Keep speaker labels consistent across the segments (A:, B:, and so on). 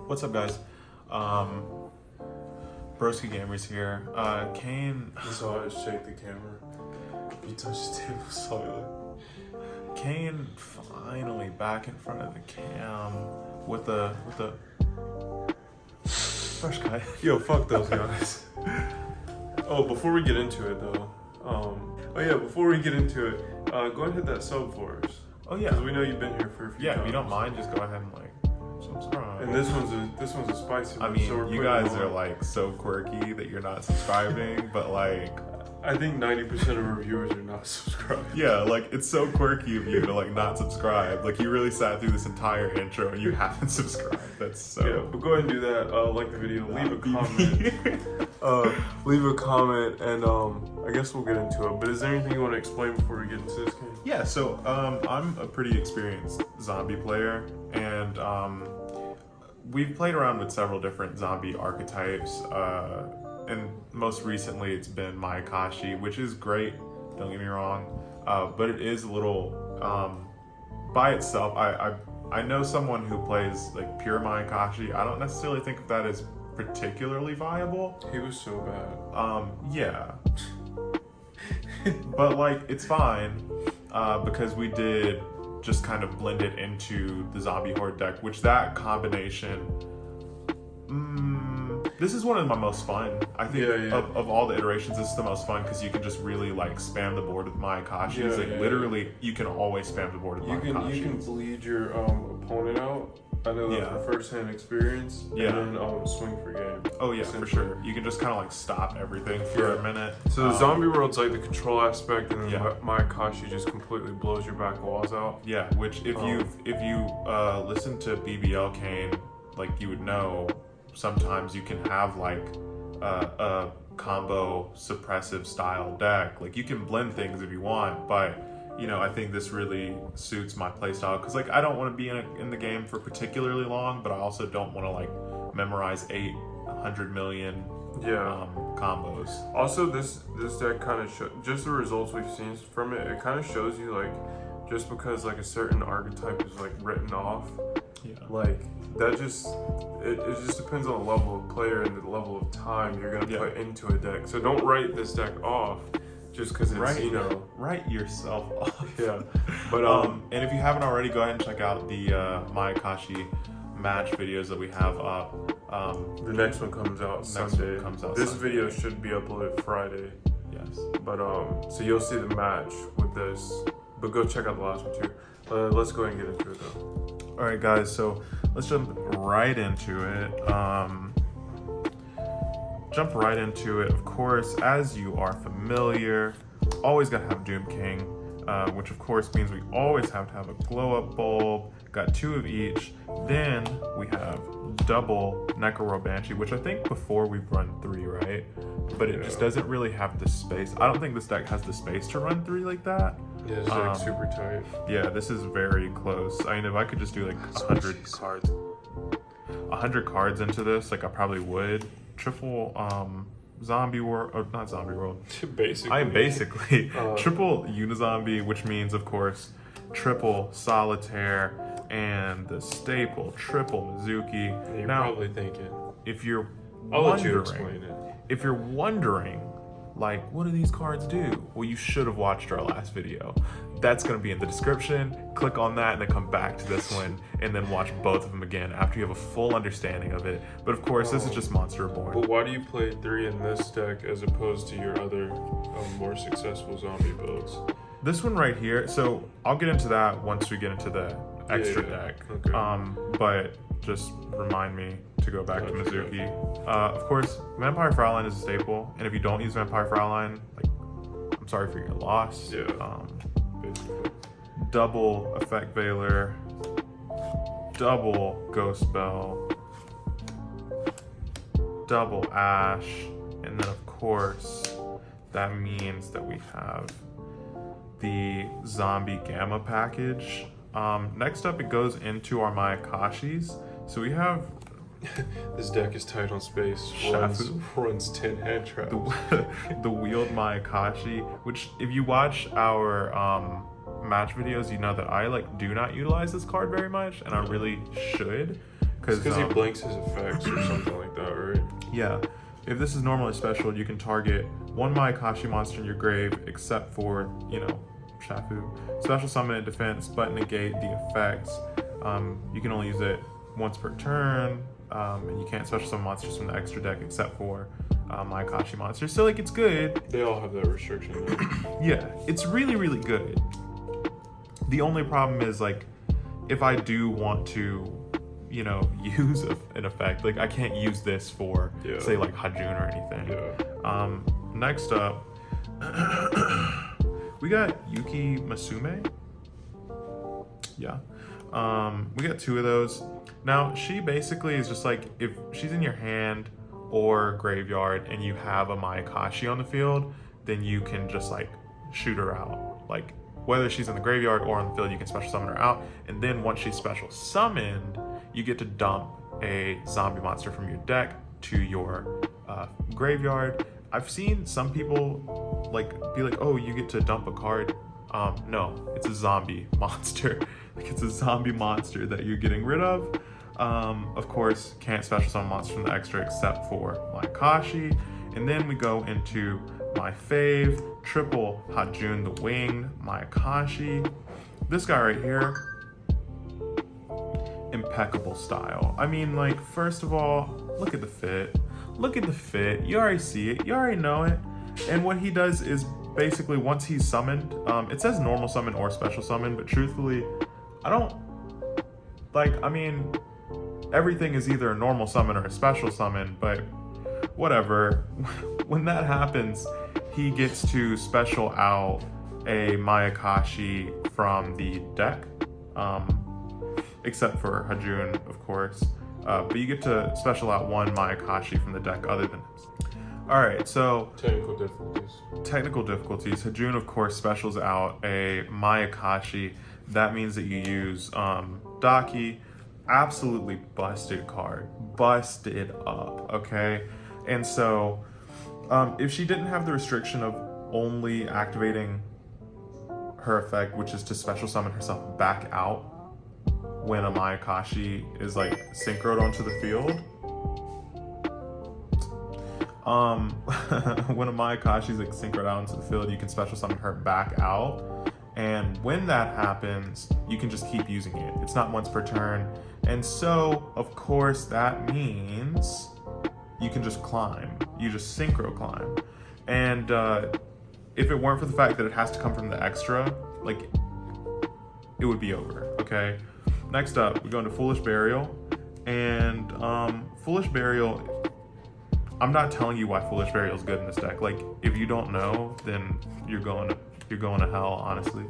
A: What's up, guys? Broski Gamers here. Kane.
B: So I just shake the camera. If you touch the table slightly.
A: Kane finally back in front of the cam with the fresh guy.
B: Yo, fuck those guys. Oh, before we get into it though, before we get into it, go ahead and hit that sub for us.
A: Oh yeah,
B: because we know you've been here for a few times.
A: If you don't mind, just go ahead and subscribe.
B: And this one's a spicy one.
A: I mean,
B: so
A: you guys are like so quirky that you're not subscribing, but like,
B: I think 90% of our viewers are not subscribed.
A: yeah, like it's so quirky of you to like not subscribe. Like you really sat through this entire intro and you haven't subscribed. That's so.
B: Yeah, but go ahead and do that. Like the video, leave a comment. Leave a comment, and I guess we'll get into it. But is there anything you want to explain before we get into this game?
A: Yeah, so I'm a pretty experienced zombie player, and we've played around with several different zombie archetypes. And most recently it's been Mayakashi, which is great, don't get me wrong, but it is a little, by itself, I know someone who plays like pure Mayakashi. I don't necessarily think of that as particularly viable.
B: He was so bad.
A: Yeah. But like, it's fine, because we did just kind of blend it into the zombie horde deck, which that combination, this is one of my most fun. I think of all the iterations, this is the most fun because you can just really like spam the board with Mayakashis. Literally, you can always spam the board with Mayakashi.
B: You can bleed your opponent out. I know that from first-hand experience.
A: Yeah.
B: And then swing for game.
A: Oh yeah, for sure. You can just kind of like stop everything for a minute.
B: So the zombie world's like the control aspect, and then Mayakashi just completely blows your back walls out.
A: Yeah, which if you listen to BBL Kane, like you would know. Sometimes you can have like a combo suppressive style deck. Like you can blend things if you want, but you know, I think this really suits my playstyle because like I don't want to be in the game for particularly long, but I also don't want to like memorize 800 million combos.
B: Also, this deck kind of just the results we've seen from it. It kind of shows you like just because like a certain archetype is like written off, like that just it just depends on the level of player and the level of time you're gonna put into a deck. So don't write this deck off just because it's
A: write yourself off.
B: Yeah, but
A: and if you haven't already, go ahead and check out the Mayakashi match videos that we have up.
B: The next one comes out Sunday. This video should be uploaded Friday.
A: Yes.
B: But so you'll see the match with this. But go check out the last one too. Let's go ahead and get into it though.
A: All right, guys. So let's jump right into it. Of course, as you are familiar, always gotta have Doom King, which of course means we always have to have a glow up bulb. Got 2 of each. Then we have double Necro Banshee, which I think before we've run 3, right? But it just doesn't really have the space. I don't think this deck has the space to run 3 like that.
B: Yeah, it's like super tight.
A: Yeah, this is very close. I mean, if I could just do like 100 cards into this, like I probably would. Triple zombie world, or not zombie world.
B: Basically,
A: triple Unizombie, which means of course triple solitaire and the staple triple Mizuki.
B: And you're probably thinking,
A: I'll
B: let you explain it.
A: If you're wondering, like, what do these cards do? Well, you should have watched our last video. That's going to be in the description. Click on that and then come back to this one and then watch both of them again after you have a full understanding of it. But of course, this is just Monster Reborn.
B: But why do you play 3 in this deck as opposed to your other more successful zombie builds?
A: This one right here, so I'll get into that once we get into the extra deck.
B: Okay.
A: But just remind me to go back to Mizuki. Of course, Vampire Fraulein is a staple, and if you don't use Vampire Fraulein, like, I'm sorry for your loss.
B: Yeah. Basically.
A: Double Effect Veiler, double Ghost Bell, double Ash, and then of course, that means that we have the Zombie Gamma package. Next up, it goes into our Mayakashis. So we have
B: this deck is tight on space. Runs 10 hand traps.
A: The wheeled Mayakashi, which if you watch our match videos, you know that I do not utilize this card very much, and I really should,
B: Because he blanks his effects or something like that, right?
A: Yeah. If this is normally special, you can target one Mayakashi monster in your grave, except for, Shafu. Special summon and defense, but negate the effects. You can only use it once per turn, and you can't special summon monsters from the extra deck except for Mayakashi monsters. So, it's good.
B: They all have that restriction, though.
A: Yeah, it's really, really good. The only problem is, if I do want to, use an effect, I can't use this for, say, Hajun or anything.
B: Yeah.
A: Next up, we got Yuki Masume. Yeah. We got 2 of those. Now, she basically is just if she's in your hand or graveyard and you have a Mayakashi on the field, then you can just shoot her out. Whether she's in the graveyard or on the field, you can special summon her out. And then once she's special summoned, you get to dump a zombie monster from your deck to your graveyard. I've seen some people be oh, you get to dump a card. No, it's a zombie monster. It's a zombie monster that you're getting rid of. Of course, can't special summon monsters from the extra except for Mayakashi. And then we go into my fave, triple Hajun the Winged Mayakashi. This guy right here, impeccable style. I mean, first of all, look at the fit. Look at the fit. You already see it. You already know it. And what he does is basically once he's summoned, it says normal summon or special summon, but truthfully, I don't everything is either a normal summon or a special summon, but whatever. When that happens, he gets to special out a Mayakashi from the deck, except for Hajun, of course. But you get to special out one Mayakashi from the deck other than his. Alright, so technical difficulties. Hajun, of course, specials out a Mayakashi. That means that you use Daki. Absolutely busted card. Busted up, okay? And so, if she didn't have the restriction of only activating her effect, which is to special summon herself back out when a Mayakashi is synchroed onto the field. When a Mayakashi is synchroed out into the field, you can special summon her back out. And when that happens, you can just keep using it. It's not once per turn. And so, of course, that means you can just climb. You just synchro climb. And if it weren't for the fact that it has to come from the extra, it would be over, okay? Next up, we go into Foolish Burial. And Foolish Burial, I'm not telling you why Foolish Burial is good in this deck. If you don't know, then you're going to hell, honestly.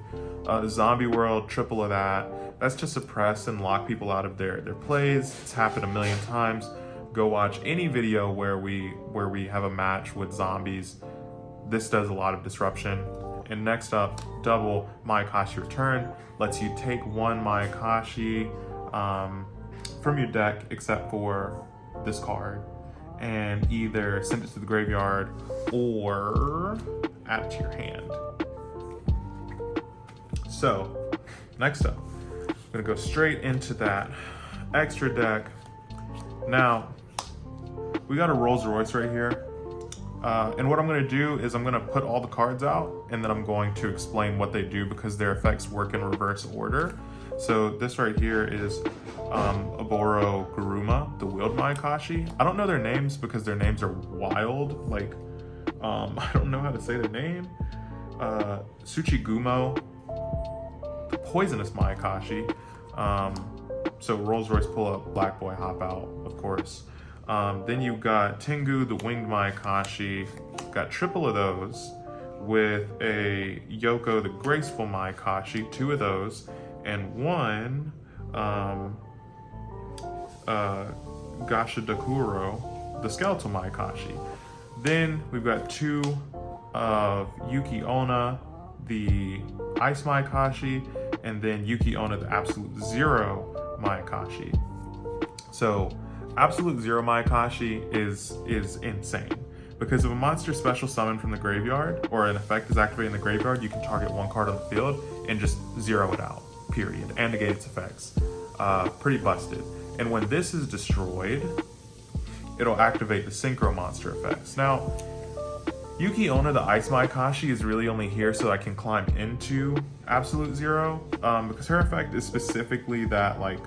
A: Zombie World, triple of that. That's to suppress and lock people out of their plays. It's happened a million times. Go watch any video where we have a match with zombies. This does a lot of disruption. And next up, double Mayakashi Return. Lets you take one Mayakashi from your deck, except for this card, and either send it to the graveyard or add it to your hand. So, next up, I'm gonna go straight into that extra deck. Now, we got a Rolls Royce right here. And what I'm gonna do is I'm gonna put all the cards out and then I'm going to explain what they do because their effects work in reverse order. So this right here is Oboro Guruma, the Wheeled Mayakashi. I don't know their names because their names are wild. I don't know how to say their name. Tsuchigumo, the Poisonous Mayakashi. So Rolls Royce pull up, Black Boy hop out, of course. Then you've got Tengu, the Winged Mayakashi. Got triple of those with a Yoko, the Graceful Mayakashi, 2 of those, and one Gashadakuro, the Skeletal Mayakashi. Then we've got 2 of Yuki Onna, the Ice Mayakashi, and then Yuki Onna, the Absolute Zero Mayakashi. So Absolute Zero Mayakashi is insane because if a monster special summon from the graveyard or an effect is activated in the graveyard, you can target one card on the field and just zero it out, period, and negate its effects. Pretty busted. And when this is destroyed, it'll activate the synchro monster effects. Now, Yugioh, the Ice Mayakashi, is really only here so I can climb into Absolute Zero, because her effect is specifically that, like,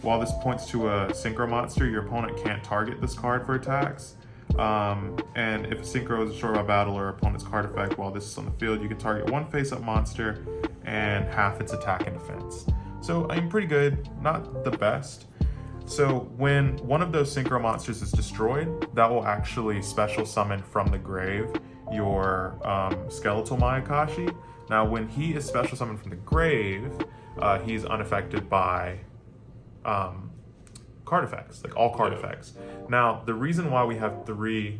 A: while this points to a synchro monster, your opponent can't target this card for attacks. And if a synchro is destroyed by battle or opponent's card effect while this is on the field, you can target one face-up monster and half its attack and defense. So, I mean, pretty good, not the best. So when one of those synchro monsters is destroyed, that will actually special summon from the grave your skeletal Mayakashi. Now when he is special summoned from the grave, he's unaffected by card effects, like all card effects. Now the reason why we have 3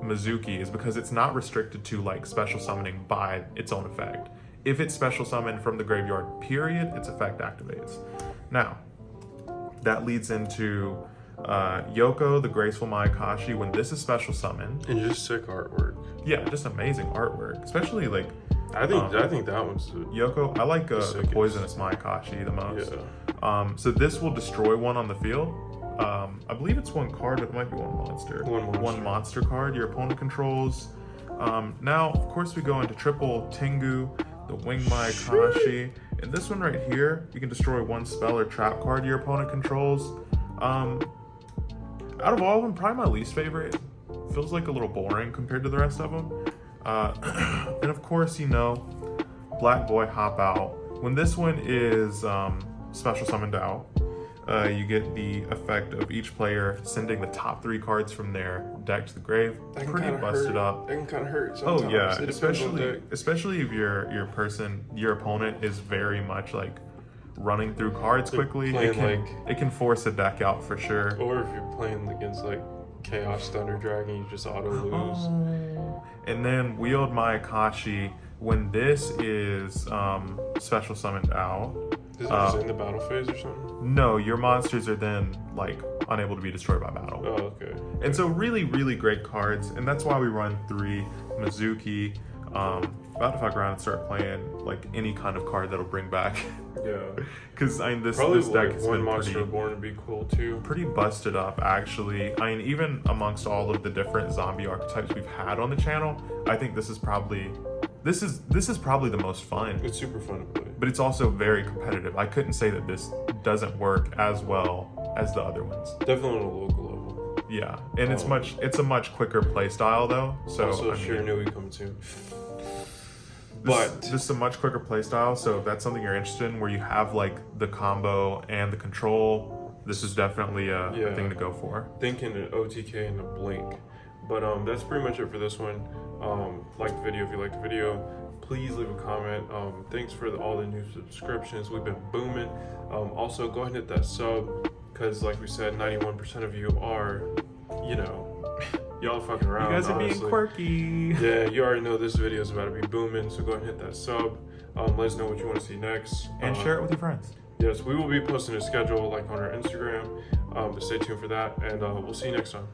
A: Mizuki is because it's not restricted to like special summoning by its own effect. If it's special summoned from the graveyard, period, its effect activates. Now, that leads into Yoko, the Graceful Mayakashi. When this is special summoned,
B: and just sick artwork.
A: Yeah, just amazing artwork. Especially like
B: I think that one's
A: Yoko. I like the Poisonous Mayakashi the most. Yeah. So this will destroy one on the field. I believe it's one card, but it might be one monster. One monster card your opponent controls. Now, of course, we go into triple Tengu, the Wing Mayakashi. And this one right here, you can destroy one spell or trap card your opponent controls. Out of all of them, probably my least favorite. Feels like a little boring compared to the rest of them. And of course, you know, Black Boy Hop Out. When this one is special summoned out, you get the effect of each player sending the top 3 cards from their deck to the grave. Pretty busted up.
B: That can kind of hurt sometimes.
A: Oh yeah, especially if your opponent is very much like running through cards quickly. It can force a deck out for sure.
B: Or if you're playing against like Chaos Thunder Dragon, you just auto lose.
A: Oh. And then Wheeled Mayakashi, when this is special summoned out.
B: Is it just in the battle phase or something?
A: No, your monsters are then like unable to be destroyed by battle.
B: Oh, okay.
A: And so really, really great cards, and that's why we run 3 Mizuki. About to fuck around and start playing like any kind of card that'll bring back.
B: Yeah.
A: Because I mean this deck has been
B: Monster Born would be cool too.
A: Pretty busted up actually. I mean even amongst all of the different zombie archetypes we've had on the channel, I think this is probably the most fun.
B: It's super fun to play.
A: But it's also very competitive. I couldn't say that this doesn't work as well as the other ones.
B: Definitely on a local level.
A: Yeah, and it's a much quicker play style though. So
B: also Shiranui coming soon.
A: This is a much quicker play style, so if that's something you're interested in where you have like the combo and the control, this is definitely a thing to go for.
B: Thinking an OTK in a blink. But that's pretty much it for this one. Like the video if you like the video. Please leave a comment. Thanks for all the new subscriptions. We've been booming. Also, go ahead and hit that sub, because like we said, 91% of you are, you know, y'all fucking around.
A: You guys are
B: honestly
A: being quirky.
B: Yeah, you already know this video is about to be booming, so go ahead and hit that sub. Let us know what you want to see next.
A: And share it with your friends.
B: Yes, we will be posting a schedule like on our Instagram, but stay tuned for that, and we'll see you next time.